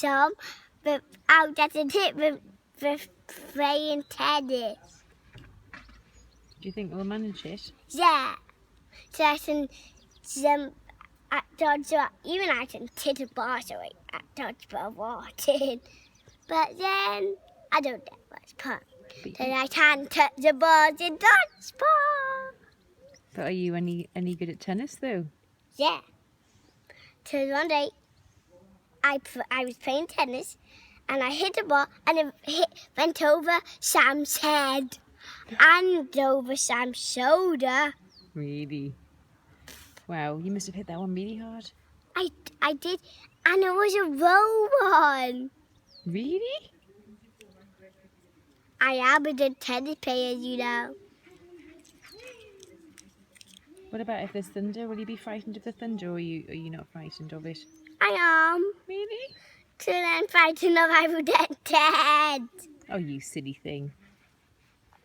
some, but out at the tip with playing tennis. Do you think we'll manage it? Yeah. So I can jump at dodgeball, even I can hit a ball away at dodgeball watching. But then I don't get much fun. Then I can't touch the balls in dodgeball. But are you any good at tennis though? Yeah. So one day I was playing tennis and I hit a ball and it went over Sam's head and over Sam's shoulder. Really? Wow, you must have hit that one really hard. I did, and it was a roll one. Really? I am a good tennis player, you know. What about if there's thunder? Will you be frightened of the thunder, or are you not frightened of it? I am. Really? So then fighting if I would get dead. Oh, you silly thing.